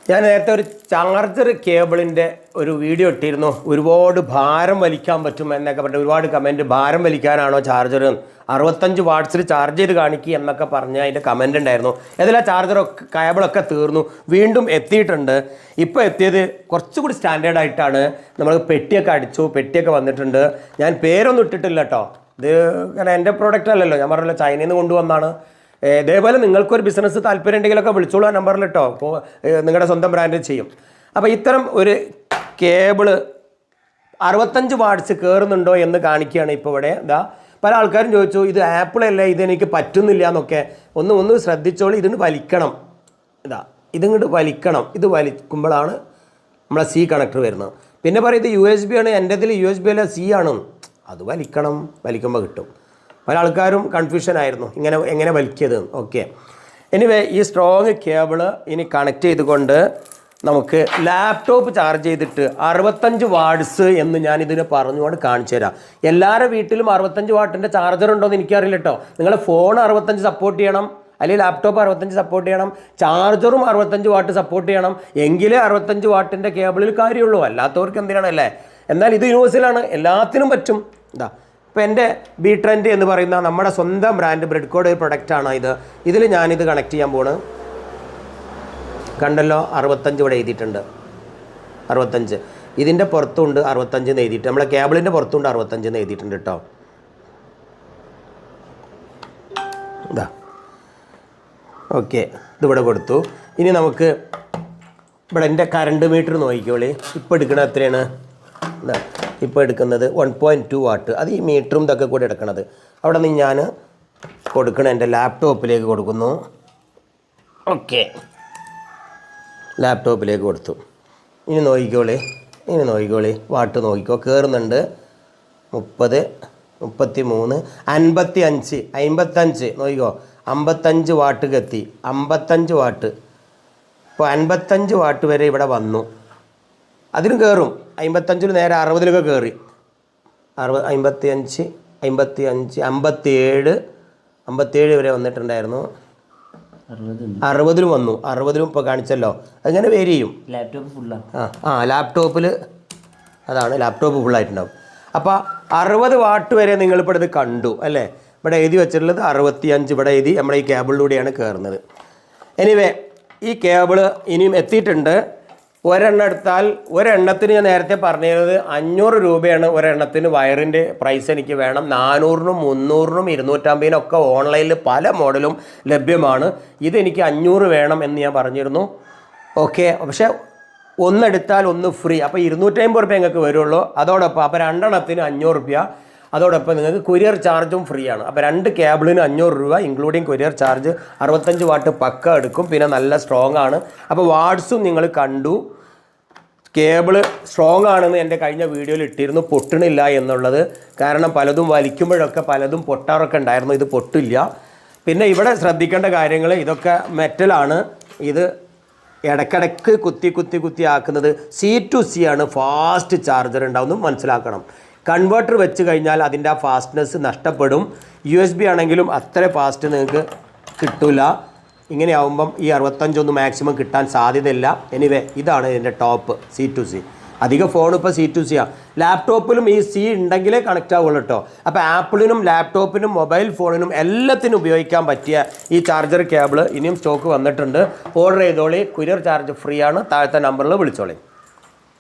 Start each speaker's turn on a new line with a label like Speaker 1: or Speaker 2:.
Speaker 1: ഞാൻ നേരത്തെ ഒരു ചാർജർ കേബിളിൻ്റെ ഒരു വീഡിയോ ഇട്ടിരുന്നു. ഒരുപാട് ഭാരം വലിക്കാൻ പറ്റും എന്നൊക്കെ പറഞ്ഞിട്ട് ഒരുപാട് കമൻറ്റ്. ഭാരം വലിക്കാനാണോ ചാർജർ, 65 വാട്ട്സിൽ ചാർജ് ചെയ്ത് കാണിക്കുക എന്നൊക്കെ പറഞ്ഞ് അതിൻ്റെ കമൻ്റ് ഉണ്ടായിരുന്നു. ഏതെല്ലാം ചാർജറൊക്കെ കേബിളൊക്കെ തീർന്നു, വീണ്ടും എത്തിയിട്ടുണ്ട്. ഇപ്പോൾ എത്തിയത് കുറച്ചുകൂടി സ്റ്റാൻഡേർഡ് ആയിട്ടാണ്. നമ്മൾ പെട്ടിയൊക്കെ അടിച്ചു, പെട്ടിയൊക്കെ വന്നിട്ടുണ്ട്. ഞാൻ പേരൊന്നും ഇട്ടിട്ടില്ല കേട്ടോ. ഇത് കാരണം എൻ്റെ പ്രോഡക്റ്റ് അല്ലല്ലോ, ഞാൻ പറഞ്ഞല്ലോ ചൈനയിൽ നിന്ന് കൊണ്ടുവന്നാണ്. ഇതേപോലെ നിങ്ങൾക്കൊരു ബിസിനസ് താല്പര്യം ഉണ്ടെങ്കിലൊക്കെ വിളിച്ചോളൂ, ആ നമ്പറിൽ കേട്ടോ. അപ്പോൾ നിങ്ങളുടെ സ്വന്തം ബ്രാൻഡ് ചെയ്യും. അപ്പോൾ ഇത്തരം ഒരു കേബിള് 65 വാട്ട്സ് കയറുന്നുണ്ടോ എന്ന് കാണിക്കുകയാണ് ഇപ്പോൾ ഇവിടെ. ഇതാ പല ആൾക്കാരും ചോദിച്ചു, ഇത് ആപ്പിളല്ലേ, ഇതെനിക്ക് പറ്റുന്നില്ല എന്നൊക്കെ. ഒന്ന് ശ്രദ്ധിച്ചോളൂ. ഇതിന് വലിക്കണം, ഇതാ ഇതിങ്ങോട്ട് വലിക്കണം. ഇത് വലിക്കുമ്പോഴാണ് നമ്മളെ സി കണക്ടർ വരുന്നത്. പിന്നെ പറയും ഇത് USB ആണ്, എൻ്റെ ഇതിൽ USB അല്ല C ആണ്. അത് വലിക്കണം, വലിക്കുമ്പോൾ കിട്ടും. പല ആൾക്കാരും കൺഫ്യൂഷൻ ആയിരുന്നു എങ്ങനെ വലിക്കിയത്. ഓക്കെ, എനിവേ ഈ സ്ട്രോങ് കേബിള് ഇനി കണക്ട് ചെയ്തുകൊണ്ട് നമുക്ക് ലാപ്ടോപ്പ് ചാർജ് ചെയ്തിട്ട് 65 വാട്ട്സ് എന്ന് ഞാൻ ഇതിന് പറഞ്ഞുകൊണ്ട് കാണിച്ചു തരാം. എല്ലാവരുടെ വീട്ടിലും 65 വാട്ടിൻ്റെ ചാർജർ ഉണ്ടോ എന്ന് എനിക്കറിയില്ല കേട്ടോ. നിങ്ങളുടെ ഫോൺ 65 സപ്പോർട്ട് ചെയ്യണം, അല്ലെങ്കിൽ ലാപ്ടോപ്പ് 65 സപ്പോർട്ട് ചെയ്യണം, ചാർജറും 65 വാട്ട് സപ്പോർട്ട് ചെയ്യണം. എങ്കിലേ 65 വാട്ടിൻ്റെ കേബിളിൽ കാര്യമുള്ളൂ, അല്ലാത്തവർക്ക് എന്തിനാണല്ലേ. എന്നാൽ ഇത് യൂണിവേഴ്സലാണ്, എല്ലാത്തിനും പറ്റും. ഇതാ ഇപ്പോൾ എൻ്റെ ബി ട്രെൻഡ് എന്ന് പറയുന്ന നമ്മുടെ സ്വന്തം ബ്രാൻഡ് ബ്രെഡ് കോഡ് പ്രൊഡക്റ്റാണ് ഇത്. ഇതിൽ ഞാനിത് കണക്ട് ചെയ്യാൻ പോണ്. കണ്ടല്ലോ, 65 ഇവിടെ എഴുതിയിട്ടുണ്ട്. 65 ഇതിൻ്റെ പുറത്തുണ്ട് 65 എന്ന് എഴുതിയിട്ട്, നമ്മളെ കേബിളിൻ്റെ പുറത്തുണ്ട് 65 എന്ന് എഴുതിയിട്ടുണ്ട് കേട്ടോ. ഇതാ ഓക്കെ, ഇതിവിടെ കൊടുത്തു. ഇനി നമുക്ക് ഇവിടെ എൻ്റെ കറണ്ട് മീറ്റർ നോക്കിക്കോളി. ഇപ്പോൾ എടുക്കണത് എത്രയാണ്? ഇതാ ഇപ്പോൾ എടുക്കുന്നത് 1.2 വാട്ട്. അത് ഈ മീറ്ററും ഇതൊക്കെ കൂടി എടുക്കണത്. അവിടെ നിന്ന് ഞാൻ കൊടുക്കണം, എൻ്റെ ലാപ്ടോപ്പിലേക്ക് കൊടുക്കുന്നു. ഓക്കെ, ലാപ്ടോപ്പിലേക്ക് കൊടുത്തു. ഇനി നോക്കിക്കോളി, വാട്ട് നോക്കിക്കോ. കയറുന്നുണ്ട് 30, 33, 55, 55 നോക്കിക്കോ. 55 വാട്ട് എത്തി, 55 വാട്ട്. ഇപ്പോൾ 55 വാട്ട് വരെ ഇവിടെ വന്നു. അതിനും കയറും. 55 നേരെ 60 കയറി. 55, 57 വരെ വന്നിട്ടുണ്ടായിരുന്നു. 60 വന്നു. 60 ഇപ്പോൾ കാണിച്ചല്ലോ. അങ്ങനെ വേരി ചെയ്യും.
Speaker 2: ലാപ്ടോപ്പ് ഫുള്ളാണ്.
Speaker 1: ലാപ്ടോപ്പിൽ അതാണ്, ലാപ്ടോപ്പ് ഫുള്ളായിട്ടുണ്ടാവും. അപ്പോൾ 60 വാട്ട് വരെ നിങ്ങളിപ്പോൾ ഇത് കണ്ടു അല്ലേ. ഇവിടെ എഴുതി വെച്ചിട്ടുള്ളത് 65. ഇവിടെ എഴുതി നമ്മുടെ ഈ കേബിളിലൂടെയാണ് കയറുന്നത്. എനിവേ ഈ കേബിള് ഇനിയും എത്തിയിട്ടുണ്ട്. ഒരെണ്ണം എടുത്താൽ, ഒരെണ്ണത്തിന് ഞാൻ നേരത്തെ പറഞ്ഞത് 500 രൂപയാണ് ഒരെണ്ണത്തിന് വയറിൻ്റെ പ്രൈസ് എനിക്ക് വേണം. 400-നും 300-നും 250-നും ഒക്കെ ഓൺലൈനിൽ പല മോഡലും ലഭ്യമാണ്. ഇതെനിക്ക് 500 വേണം എന്ന് ഞാൻ പറഞ്ഞിരുന്നു. ഓക്കെ, പക്ഷേ ഒന്നെടുത്താൽ ഒന്ന് ഫ്രീ. അപ്പോൾ 250 രൂപ നിങ്ങൾക്ക് വരുള്ളൂ. അതോടൊപ്പം അപ്പോൾ 2 എണ്ണത്തിന് 500 രൂപ. അതോടൊപ്പം നിങ്ങൾക്ക് കൊറിയർ ചാർജും ഫ്രീ ആണ്. അപ്പോൾ 2 കേബിളിന് 500 രൂപ ഇൻക്ലൂഡിങ് കൊറിയർ ചാർജ്. 65 വാട്ട് പക്ക എടുക്കും. പിന്നെ നല്ല സ്ട്രോങ് ആണ്. അപ്പോൾ വാട്ട്സും നിങ്ങൾ കണ്ടു. കേബിള് സ്ട്രോങ് ആണെന്ന് എൻ്റെ കഴിഞ്ഞ വീഡിയോയിൽ ഇട്ടിരുന്നു, പൊട്ടണില്ല എന്നുള്ളത്. കാരണം പലതും വലിക്കുമ്പോഴൊക്കെ പലതും പൊട്ടാറൊക്കെ ഉണ്ടായിരുന്നു, ഇത് പൊട്ടില്ല. പിന്നെ ഇവിടെ ശ്രദ്ധിക്കേണ്ട കാര്യങ്ങൾ, ഇതൊക്കെ മെറ്റലാണ്. ഇത് ഇടയ്ക്കിടയ്ക്ക് കുത്തി ആക്കുന്നത് C2C ആണ്. ഫാസ്റ്റ് ചാർജർ ഉണ്ടാവുമെന്നും മനസ്സിലാക്കണം. കൺവേർട്ടർ വെച്ച് കഴിഞ്ഞാൽ അതിൻ്റെ ആ ഫാസ്റ്റ്നെസ് നഷ്ടപ്പെടും. USB ആണെങ്കിലും അത്ര ഫാസ്റ്റ് നിങ്ങൾക്ക് കിട്ടില്ല. ഇങ്ങനെയാവുമ്പം ഈ 65 മാക്സിമം കിട്ടാൻ സാധ്യതയില്ല. എനിവേ ഇതാണ് ഇതിൻ്റെ ടോപ്പ് C2C. അധിക ഫോൺ ഇപ്പോൾ C2C ആണ്. ലാപ്ടോപ്പിലും ഈ C ഉണ്ടെങ്കിലേ കണക്റ്റ് ആവുള്ളൂ കേട്ടോ. അപ്പോൾ ആപ്പിളിനും ലാപ്ടോപ്പിനും മൊബൈൽ ഫോണിനും എല്ലാത്തിനും ഉപയോഗിക്കാൻ പറ്റിയ ഈ ചാർജർ കേബിൾ ഇനിയും സ്റ്റോക്ക് വന്നിട്ടുണ്ട്. ഓർഡർ ചെയ്തോളി. കൊറിയർ ചാർജ് ഫ്രീ ആണ്. താഴത്തെ നമ്പറിൽ വിളിച്ചോളി.